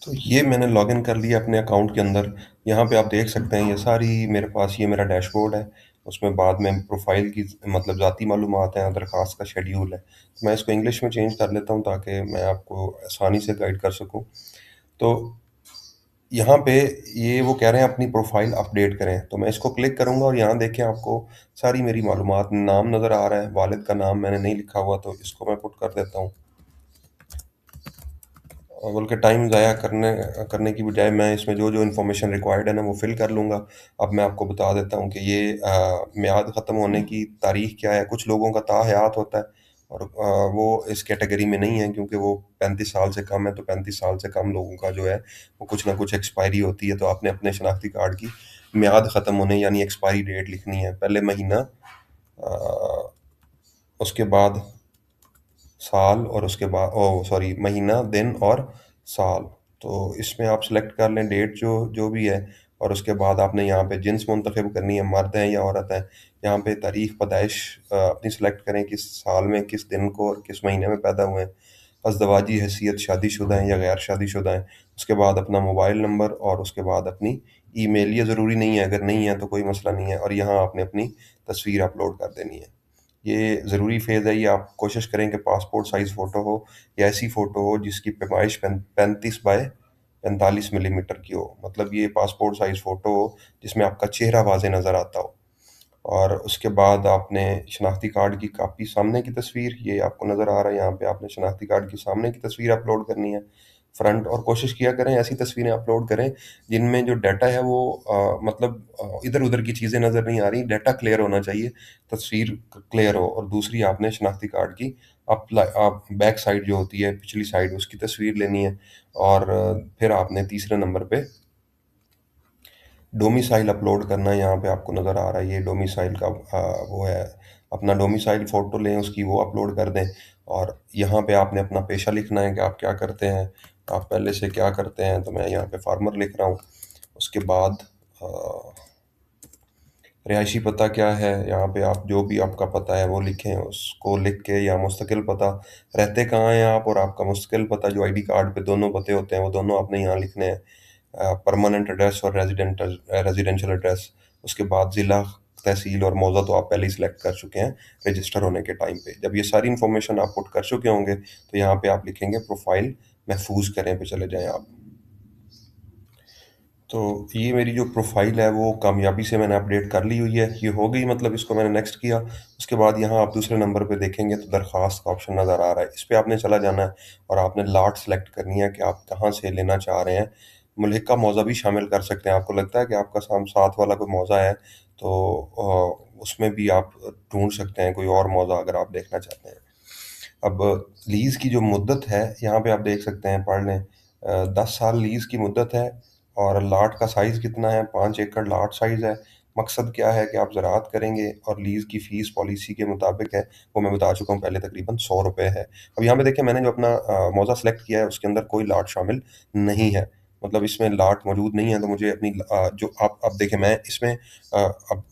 तो ये मैंने लॉगिन कर लिया अपने अकाउंट के अंदर। यहाँ पे आप देख सकते हैं ये सारी मेरे पास ये मेरा डैशबोर्ड है। उसमें बाद में प्रोफ़ाइल की मतलब ज़ाती मालूमात हैं, दरख़्वास्त का शेड्यूल है। तो मैं इसको इंग्लिश में चेंज कर लेता हूँ ताकि मैं आपको आसानी से गाइड कर सकूँ। तो यहाँ पे ये वो कह रहे हैं अपनी प्रोफ़ाइल अपडेट करें, तो मैं इसको क्लिक करूँगा और यहाँ देखें आपको सारी मेरी मालूमात नाम नज़र आ रहा है, वालिद का नाम मैंने नहीं लिखा हुआ तो इसको मैं पुट कर देता हूँ। बल्कि टाइम ज़ाया करने करने की बजाय मैं इसमें जो-जो इन्फॉर्मेशन रिक्वायर्ड है ना वो फ़िल कर लूँगा। अब मैं आपको बता देता हूँ कि ये मियाद ख़त्म होने की तारीख़ क्या है। कुछ लोगों का ताहयात होता है और वो इस कैटेगरी में नहीं है क्योंकि वो 35 साल से कम है, तो 35 साल से कम लोगों का जो है वो कुछ ना कुछ एक्सपायरी होती है, तो आपने अपने शनाख्ती कार्ड की मियाद ख़त्म होने यानी एक्सपायरी डेट लिखनी है। पहले महीना, उसके बाद साल और उसके बाद ओह सॉरी महीना, दिन और साल। तो इसमें आप सेलेक्ट कर लें डेट जो जो भी है और उसके बाद आपने यहाँ पे जिन्स मुंतखब करनी है, मर्द हैं या औरत हैं। यहाँ पे तारीख़ पैदाइश अपनी सेलेक्ट करें, किस साल में, किस दिन को और किस महीने में पैदा हुए हैं। अज़दवाजी हैसियत शादीशुदा हैं या गैर शादीशुदा हैं। उसके बाद अपना मोबाइल नंबर और उसके बाद अपनी ईमेल, ये ज़रूरी नहीं है, अगर नहीं है तो कोई मसला नहीं है और यहाँ आपने अपनी तस्वीर अपलोड कर देनी है। ये ज़रूरी फ़ेज़ है, ये आप कोशिश करें कि पासपोर्ट साइज़ फ़ोटो हो या ऐसी फ़ोटो हो जिसकी पैमाइश 35 बाय 45 मिलीमीटर की हो। मतलब ये पासपोर्ट साइज़ फ़ोटो हो जिसमें आपका चेहरा वाज़े नज़र आता हो। और उसके बाद आपने शनाख्ती कार्ड की कॉपी, सामने की तस्वीर, ये आपको नज़र आ रहा है यहाँ पे, आपने शनाख्ती कार्ड की सामने की तस्वीर अपलोड करनी है, फ्रंट। और कोशिश किया करें ऐसी तस्वीरें अपलोड करें जिनमें जो डाटा है वो मतलब इधर-उधर की चीज़ें नज़र नहीं आ रही, डाटा क्लियर होना चाहिए, तस्वीर क्लियर हो। और दूसरी आपने शनाख्ती कार्ड की आप बैक साइड जो होती है, पिछली साइड, उसकी तस्वीर लेनी है। और फिर आपने तीसरे नंबर पे डोमिसाइल अपलोड करना है, यहाँ पे आपको नज़र आ रहा है ये डोमिसाइल का वो है। अपना डोमिसाइल फ़ोटो लें, उसकी वो अपलोड कर दें और यहाँ पे आपने अपना पेशा लिखना है कि आप क्या करते हैं, आप पहले से क्या करते हैं, तो मैं यहाँ पे फार्मर लिख रहा हूँ। उसके बाद अ, रिहायशी पता क्या है, यहाँ पे आप जो भी आपका पता है वो लिखें, उसको लिख के या मुस्तकिल पता, रहते कहाँ हैं आप और आपका मुस्तकिल पता जो आईडी कार्ड पे दोनों पते होते हैं, वो दोनों आपने यहाँ लिखने हैं। परमानेंट एड्रेस और रेजिडेंशियल एड्रेस। उसके बाद ज़िला, तहसील और मौज़ा तो आप पहले ही सिलेक्ट कर चुके हैं रजिस्टर होने के टाइम पे। जब ये सारी इन्फॉर्मेशन आप पुट कर चुके होंगे, तो यहाँ पे आप लिखेंगे प्रोफ़ाइल महफ़ूज़ करें पे चले जाएँ आप। तो ये मेरी जो प्रोफ़ाइल है वो कामयाबी से मैंने अपडेट कर ली हुई है। ये हो गई, मतलब इसको मैंने नेक्स्ट किया। उसके बाद यहाँ आप दूसरे नंबर पे देखेंगे तो दरख़्वास्त का ऑप्शन नज़र आ रहा है। इस पे आपने चला जाना है और आपने लॉट सेलेक्ट करनी है कि आप कहाँ से लेना चाह रहे हैं। मुल्हिक का मौज़ा भी शामिल कर सकते हैं। आपको लगता है कि आपका साथ वाला कोई मौज़ा है तो उसमें भी आप ढूँढ सकते हैं कोई और मौज़ा अगर आप देखना चाहते हैं। अब लीज़ की जो मुद्दत है, यहाँ पे आप देख सकते हैं, पढ़ लें। 10 साल लीज़ की मुद्दत है और लॉट का साइज़ कितना है, 5 एकड़ लॉट साइज़ है। मकसद क्या है कि आप ज़राअत करेंगे और लीज़ की फ़ीस पॉलिसी के मुताबिक है, वो मैं बता चुका हूँ पहले, तकरीबन ₹100 है। अब यहाँ पे देखिए मैंने जो अपना मौज़ा सेलेक्ट किया है उसके अंदर कोई लॉट शामिल नहीं है। मतलब इसमें लॉट मौजूद नहीं है, तो मुझे अपनी जो आप अब देखिए मैं इसमें अब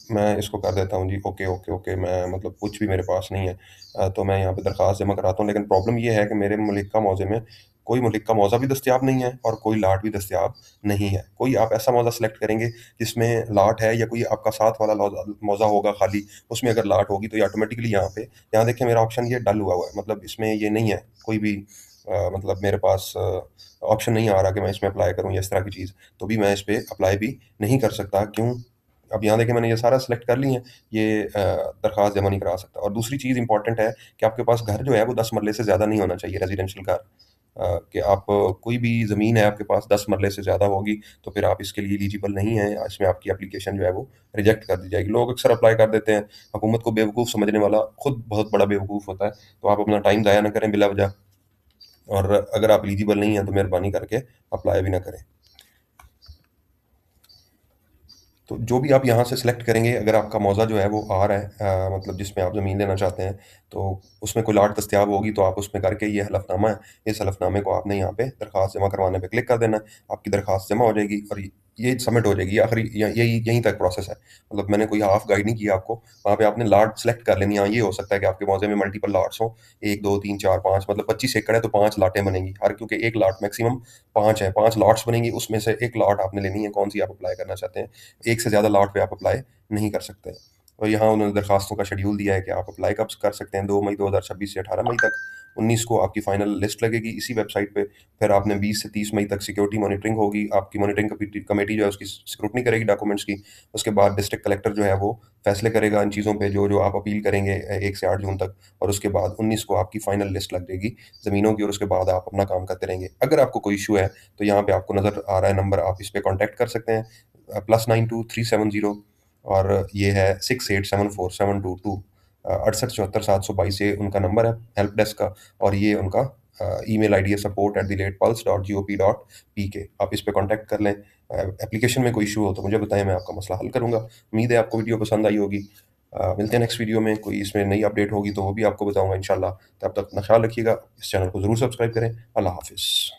मैं इसको कर देता हूँ जी, ओके, ओके, ओके, मैं मतलब कुछ भी मेरे पास नहीं है। तो मैं यहाँ पे दरख़्वास्त जमा कराता हूँ, लेकिन प्रॉब्लम ये है कि मेरे मुल्लिका मौज़े में कोई मुल्लिका मौज़ा भी दस्तयाब नहीं है और कोई लॉट भी दस्तयाब नहीं है। कोई आप ऐसा मौज़ा सेलेक्ट करेंगे जिसमें लॉट है या कोई आपका साथ वाला मौज़ा होगा खाली, उसमें अगर लॉट होगी तो ये ऑटोमेटिकली यहाँ पे, यहाँ देखिए मेरा ऑप्शन ये डल हुआ है, मतलब इसमें ये नहीं है कोई भी मतलब मेरे पास ऑप्शन नहीं आ रहा कि मैं इसमें अप्लाई करूँ या इस तरह की चीज़, तो भी मैं इस पे अप्लाई भी नहीं कर सकता। क्यों? अब यहाँ देखिए मैंने ये सारा सेलेक्ट कर ली है, ये दरख़्वास्त जमा नहीं करा सकता। और दूसरी चीज़ इम्पोर्टेंट है कि आपके पास घर जो है वो 10 मरले से ज़्यादा नहीं होना चाहिए, रेज़िडेंशियल घर। कि आप कोई भी ज़मीन है आपके पास 10 मरले से ज़्यादा होगी, तो फिर आप इसके लिए एलिजिबल नहीं हैं, इसमें आपकी एप्लीकेशन जो है वो रिजेक्ट कर दी जाएगी। लोग अक्सर अप्लाई कर देते हैं, हुकूमत को बेवकूफ़ समझने वाला खुद बहुत बड़ा बेवकूफ़ होता है, तो आप अपना टाइम ज़ाया ना करें बिला वजह। और अगर आप एलिजिबल नहीं हैं, तो मेहरबानी करके अप्लाई भी ना करें। तो जो भी आप यहाँ से सिलेक्ट करेंगे, अगर आपका मौज़ा जो है वो आ रहा है मतलब जिसमें आप ज़मीन लेना चाहते हैं, तो उसमें कोई लाट दस्तयाब होगी तो आप उसमें करके ये हलफ़नामा है, इस हलफ़नामे को आपने यहाँ पे दरख़्वास्त जमा करवाने पे क्लिक कर देना है, आपकी दरख़्वास्त जमा हो जाएगी और ये सबमिट हो जाएगी, आखिरी यही यहीं तक प्रोसेस है। मतलब मैंने कोई हाफ गाइड नहीं किया आपको, वहाँ पे आपने लॉट सेलेक्ट कर लेनी है। हाँ, ये हो सकता है कि आपके मौज़े में मल्टीपल लॉट्स हों, 1, 2, 3, 4, 5, मतलब 25 एकड़ है तो 5 लॉटें बनेंगी। हर क्योंकि 1 लॉट मैक्सिमम 5 है, 5 लॉट्स बनेंगी, उसमें से 1 लॉट आपने लेनी है, कौन-सी आप अप्लाई करना चाहते हैं। 1 से ज़्यादा लॉट पे आप अप्लाई नहीं कर सकते। और यहाँ उन्होंने दरखास्तों का शेड्यूल दिया है कि आप अप्लाई कब कर सकते हैं, 2 मई 2026 से 18 मई तक। 19 को आपकी फाइनल लिस्ट लगेगी इसी वेबसाइट पे। फिर आपने 20 से 30 मई तक सिक्योरिटी मॉनिटरिंग होगी। आपकी मॉनिटरिंग कमेटी जो है उसकी स्क्रूटनी करेगी डॉक्यूमेंट्स की। उसके बाद डिस्ट्रिक्ट कलेक्टर जो है वो फैसले करेगा इन चीज़ों पे, जो-जो आप अपील करेंगे 1 से 8 जून तक। और उसके बाद 19 को आपकी फाइनल लिस्ट लग जाएगी ज़मीनों की, और उसके बाद आप अपना काम करते रहेंगे। अगर आपको कोई इश्यू है तो यहाँ पे आपको नज़र आ रहा है नंबर, आप इस पे कॉन्टैक्ट कर सकते हैं। +92 370, और ये है 6874 722 68 74 722, ये उनका नंबर है हेल्प डेस्क का। और ये उनका ईमेल आईडी है support@pulse.gop.pk। आप इस पे कॉन्टैक्ट कर लें। एप्लीकेशन में कोई इश्यू हो तो मुझे बताएँ, मैं आपका मसला हल करूँगा। उम्मीद है आपको वीडियो पसंद आई होगी। मिलते हैं नेक्स्ट वीडियो में, कोई इसमें नई अपडेट होगी तो वो भी आपको बताऊँगा इंशाल्लाह। तब तक अपना ख़्याल रखिएगा। इस चैनल को ज़रूर सब्सक्राइब करें। अल्लाह हाफ़िज़।